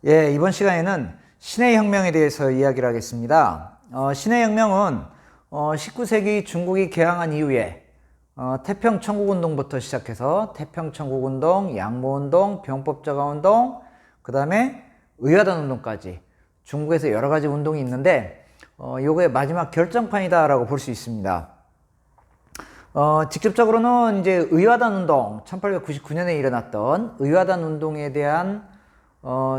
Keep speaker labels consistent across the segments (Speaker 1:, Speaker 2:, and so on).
Speaker 1: 예, 이번 시간에는 신의 혁명에 대해서 이야기를 하겠습니다. 신의 혁명은 19세기 중국이 개항한 이후에 태평천국운동부터 시작해서 태평천국운동, 양모운동, 병법자가운동, 그 다음에 의화단운동까지 중국에서 여러 가지 운동이 있는데 요거의 마지막 결정판이다라고 볼 수 있습니다. 직접적으로는 이제 의화단운동, 1899년에 일어났던 의화단운동에 대한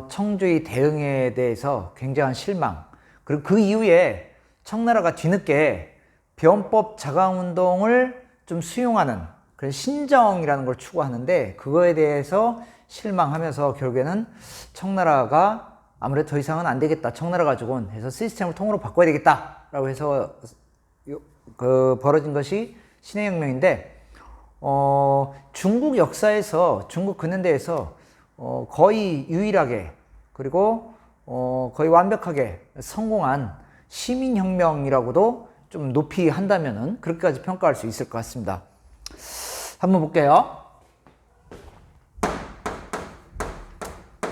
Speaker 1: 청주의 대응에 대해서 굉장한 실망, 그리고 그 이후에 청나라가 뒤늦게 변법 자강운동을 좀 수용하는 그런 신정이라는 걸 추구하는데, 그거에 대해서 실망하면서 결국에는 청나라가 아무래도 더 이상은 안 되겠다, 청나라 가지고는 해서 시스템을 통으로 바꿔야 되겠다 라고 해서 벌어진 것이 신의 혁명인데, 중국 역사에서, 중국 근현대에서 거의 유일하게, 그리고 거의 완벽하게 성공한 시민혁명이라고도 좀 높이 한다면은 그렇게까지 평가할 수 있을 것 같습니다. 한번 볼게요.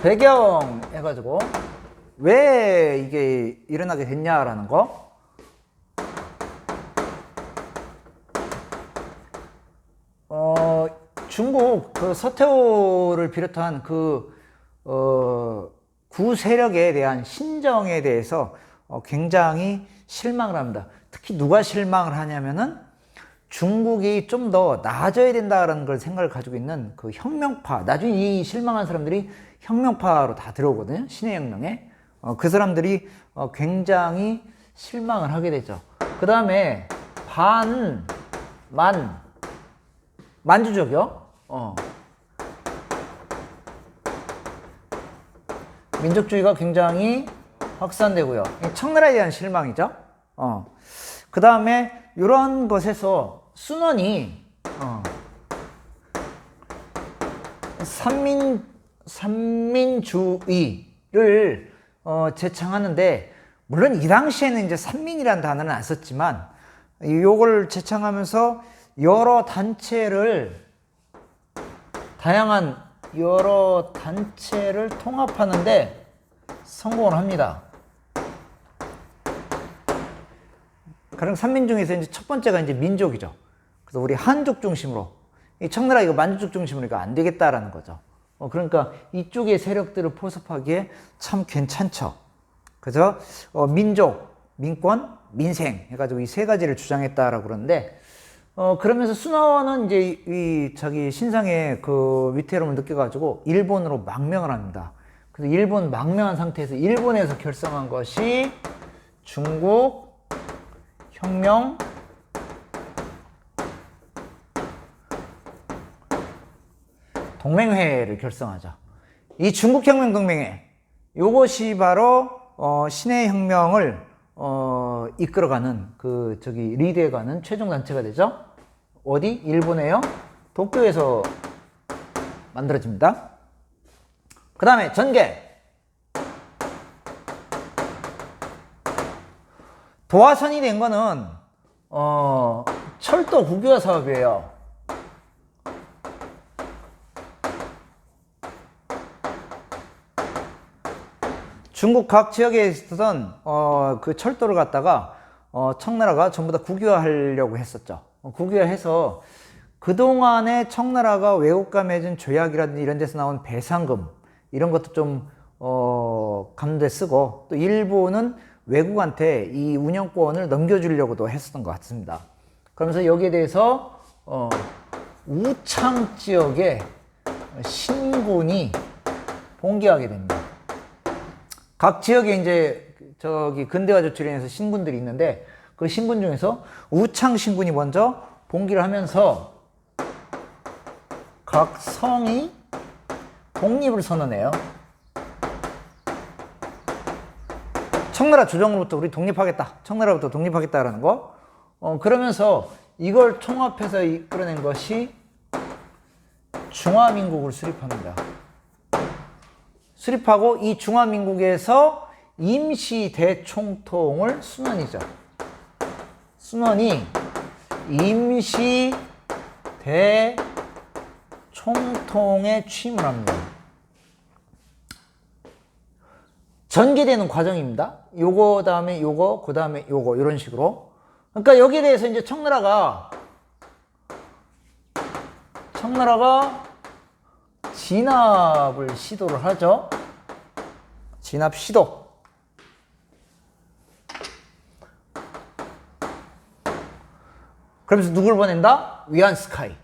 Speaker 1: 배경 해가지고 왜 이게 일어나게 됐냐라는 거. 중국 그 서태후를 비롯한 구세력에 대한 신정에 대해서 굉장히 실망을 합니다. 특히 누가 실망을 하냐면은 중국이 좀 더 나아져야 된다라는 걸 생각을 가지고 있는 그 혁명파, 나중에 이 실망한 사람들이 혁명파로 다 들어오거든요, 신의 혁명에. 그 사람들이 굉장히 실망을 하게 되죠. 그 다음에 만주적이요. 민족주의가 굉장히 확산되고요. 청나라에 대한 실망이죠. 그 다음에 이런 것에서 순원이 삼민주의를 제창하는데, 물론 이 당시에는 이제 산민이라는 단어는 안 썼지만 요걸 제창하면서 여러 단체를, 다양한 여러 단체를 통합하는데 성공을 합니다. 가령 산민 중에서 이제 첫 번째가 이제 민족이죠. 그래서 우리 한족 중심으로, 이 청나라 이거 만주족 중심으로 이거 안 되겠다라는 거죠. 그러니까 이쪽의 세력들을 포섭하기에 참 괜찮죠. 그래서 민족, 민권, 민생 해가지고 이 세 가지를 주장했다라고 그러는데, 그러면서 순원은 이제 이 자기 신상의 그 위태로움을 느껴가지고 일본으로 망명을 합니다. 그래서 일본 망명한 상태에서 일본에서 결성한 것이 중국 혁명 동맹회를 결성하죠. 이 중국 혁명 동맹회, 요것이 바로 신의 혁명을 이끌어가는 리드해가는 최종 단체가 되죠. 어디? 일본에요. 도쿄에서 만들어집니다. 그 다음에 전개. 도화선이 된 거는 철도 국유화 사업이에요. 중국 각 지역에 있었던 그 철도를 갖다가 청나라가 전부 다 국유화하려고 했었죠. 국유화해서 그동안에 청나라가 외국과 맺은 조약이라든지 이런 데서 나온 배상금, 이런 것도 좀 감대 쓰고, 또 일본은 외국한테 이 운영권을 넘겨주려고도 했었던 것 같습니다. 그러면서 여기에 대해서 우창 지역에 신군이 봉기하게 됩니다. 각 지역에 이제 근대화 조치련에서 신군들이 있는데, 그 신군 중에서 우창 신군이 먼저 봉기를 하면서 각 성이 독립을 선언해요. 청나라 조정으로부터 우리 독립하겠다, 청나라부터 독립하겠다라는 거. 그러면서 이걸 총합해서 이끌어낸 것이 중화민국을 수립합니다. 수립하고 이 중화민국에서 임시 대총통을 순원이죠. 순원이 임시 대총통에 취임을 합니다. 전개되는 과정입니다. 요거 다음에 요거, 그 다음에 요거 이런 식으로. 그러니까 여기에 대해서 이제 청나라가 진압을 시도를 하죠. 진압 시도. 그러면서 누굴 보낸다? 위안스카이.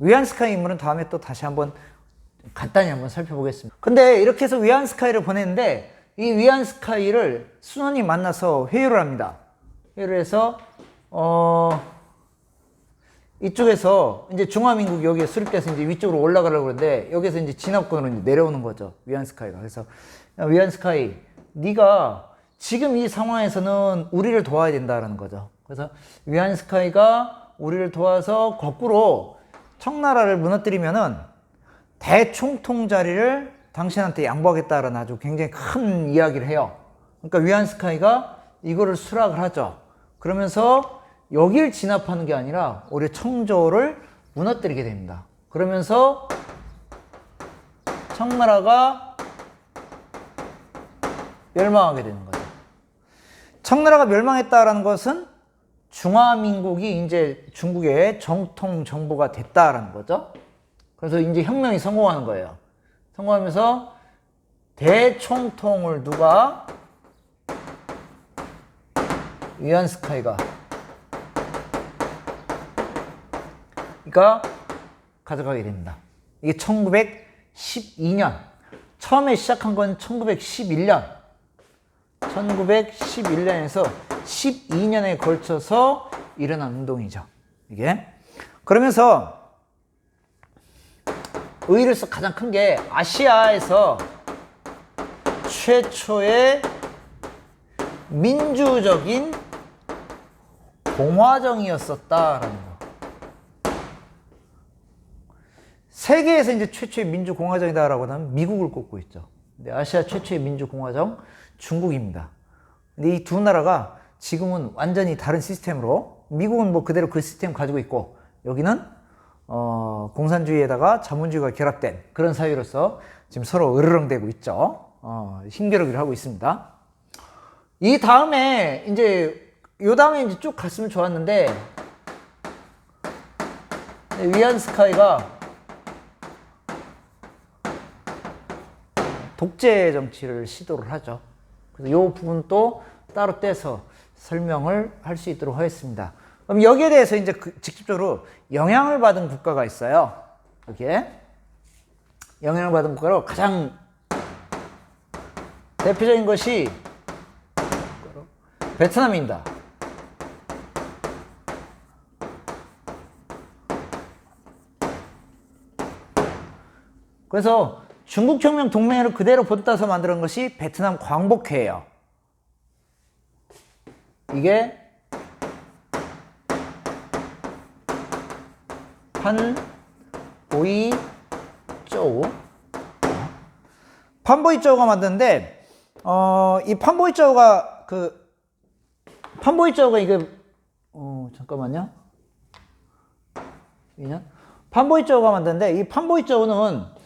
Speaker 1: 위안스카이 인물은 다음에 또 다시 한번 간단히 한번 살펴보겠습니다. 근데 이렇게 해서 위안스카이를 보냈는데 이 위안스카이를 순원이 만나서 회유를 합니다. 회유를 해서 이쪽에서 이제 중화민국이 여기에 수립돼서 이제 위쪽으로 올라가려고 그러는데 여기서 이제 진압군으로 이제 내려오는 거죠. 위안스카이가. 그래서 위안스카이, 네가 지금 이 상황에서는 우리를 도와야 된다라는 거죠. 그래서 위안스카이가 우리를 도와서 거꾸로 청나라를 무너뜨리면은 대총통 자리를 당신한테 양보하겠다라는 아주 굉장히 큰 이야기를 해요. 그러니까 위안스카이가 이거를 수락을 하죠. 그러면서 여길 진압하는 게 아니라 우리 청조를 무너뜨리게 됩니다. 그러면서 청나라가 멸망하게 되는 거죠. 청나라가 멸망했다라는 것은 중화민국이 이제 중국의 정통 정부가 됐다라는 거죠. 그래서 이제 혁명이 성공하는 거예요. 성공하면서 대총통을 누가? 위안스카이가 가져가게 됩니다. 이게 1912년. 처음에 시작한 건 1911년. 1911년에서 12년에 걸쳐서 일어난 운동이죠. 이게. 그러면서 의의로서 가장 큰 게 아시아에서 최초의 민주적인 공화정이었었다라는 거. 세계에서 이제 최초의 민주공화정이다라고 하면 미국을 꼽고 있죠. 근데 아시아 최초의 민주공화정 중국입니다. 근데 이 두 나라가 지금은 완전히 다른 시스템으로, 미국은 뭐 그대로 그 시스템 가지고 있고 여기는 공산주의에다가 자본주의가 결합된 그런 사회로서 지금 서로 으르렁대고 있죠. 힘겨루기를 하고 있습니다. 이 다음에 이제 요 다음에 이제 쭉 갔으면 좋았는데 위안스카이가 독재 정치를 시도를 하죠. 그래서 이 부분도 따로 떼서 설명을 할 수 있도록 하겠습니다. 그럼 여기에 대해서 이제 직접적으로 영향을 받은 국가가 있어요. 여기에 영향을 받은 국가로 가장 대표적인 것이 베트남입니다. 그래서 중국혁명 동맹을 그대로 본따서 만든 것이 베트남 광복회예요. 이게 판보이쩌우가 만드는데 이 판보이쩌우가 이게 잠깐만요. 판보이쩌우가 만드는데 이 판보이쩌우는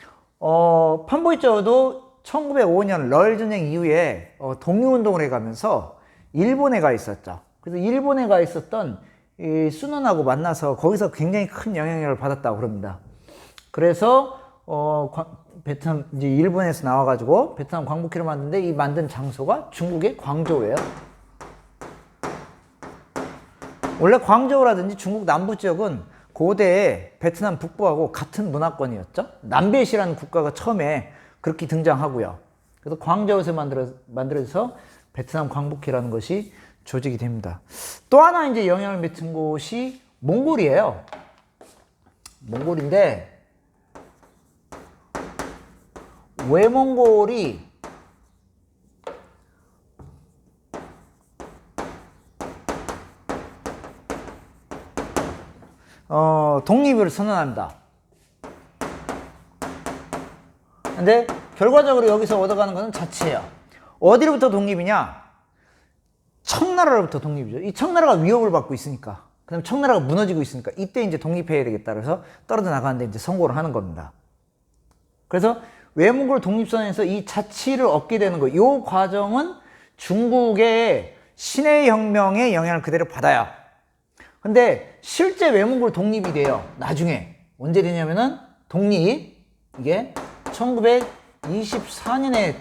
Speaker 1: 판보이쩌우도 1905년 러일 전쟁 이후에 독립운동을 해가면서 일본에 가 있었죠. 그래서 일본에 가 있었던 이 순원하고 만나서 거기서 굉장히 큰 영향력을 받았다고 그럽니다. 그래서 베트남 이제 일본에서 나와가지고 베트남 광복회를 만드는데 이 만든 장소가 중국의 광저우예요. 원래 광저우라든지 중국 남부 지역은 고대에 베트남 북부하고 같은 문화권이었죠. 남베시라는 국가가 처음에 그렇게 등장하고요. 그래서 광저우에서 만들어져서 베트남 광복회라는 것이 조직이 됩니다. 또 하나 이제 영향을 미친 곳이 몽골이에요. 몽골인데 외몽골이 독립을 선언합니다. 근데 결과적으로 여기서 얻어가는 것은 자치예요. 어디로부터 독립이냐? 청나라로부터 독립이죠. 이 청나라가 위협을 받고 있으니까. 그다음 청나라가 무너지고 있으니까 이때 이제 독립해야 되겠다. 그래서 떨어져 나가는데 이제 성공을 하는 겁니다. 그래서 외몽골 독립선에서 이 자치를 얻게 되는 거, 이 과정은 중국의 신해 혁명의 영향을 그대로 받아요. 근데 실제 외몽골 독립이 돼요. 나중에 언제 되냐면은 이게 1924년에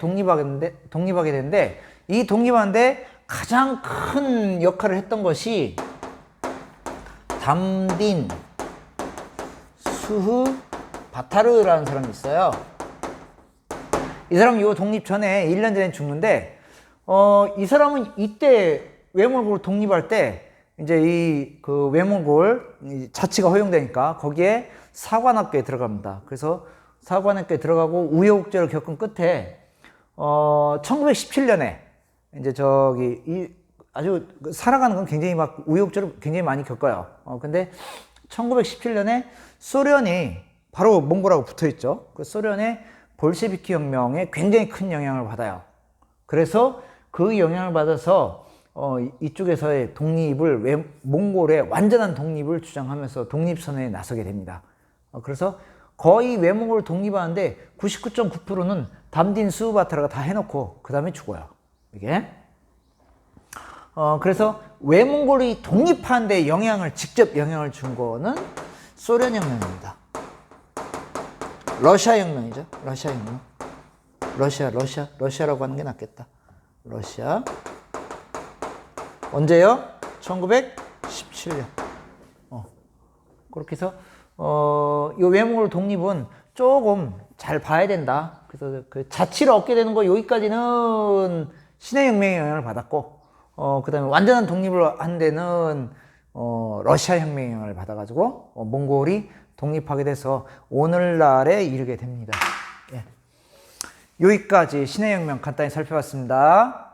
Speaker 1: 독립하게 되는데 이 독립하는데 가장 큰 역할을 했던 것이 담딘 수흐 바타르라는 사람이 있어요. 이 사람은 이 독립 전에 1년 전에 죽는데 이 사람은 이때 외몽골 독립할 때 이제 그 외몽골 자치가 허용되니까 거기에 사관학교에 들어갑니다. 그래서 사관학교에 들어가고 우여곡절을 겪은 끝에 1917년에 이제 아주 살아가는 건 굉장히 막 우여곡절을 굉장히 많이 겪어요. 근데 1917년에 소련이 바로 몽골하고 붙어 있죠. 그 소련의 볼셰비키 혁명에 굉장히 큰 영향을 받아요. 그래서 그 영향을 받아서 이쪽에서의 독립을 몽골의 완전한 독립을 주장하면서 독립선언에 나서게 됩니다. 그래서 거의 외몽골을 독립하는데 99.9%는 담딘 수바타르가 다 해놓고 그 다음에 죽어요. 이게 그래서 외몽골이 독립하는데 직접 영향을 준 거는 소련 혁명입니다. 러시아 혁명이죠. 러시아 혁명. 러시아라고 하는 게 낫겠다. 러시아. 언제요? 1917년. 그렇게 해서 이 외몽골 독립은 조금 잘 봐야 된다. 그래서 그 자치를 얻게 되는 거 여기까지는 신해 혁명의 영향을 받았고, 그 다음에 완전한 독립을 한 데는 러시아 혁명의 영향을 받아가지고 몽골이 독립하게 돼서 오늘날에 이르게 됩니다. 예. 여기까지 신해 혁명 간단히 살펴봤습니다.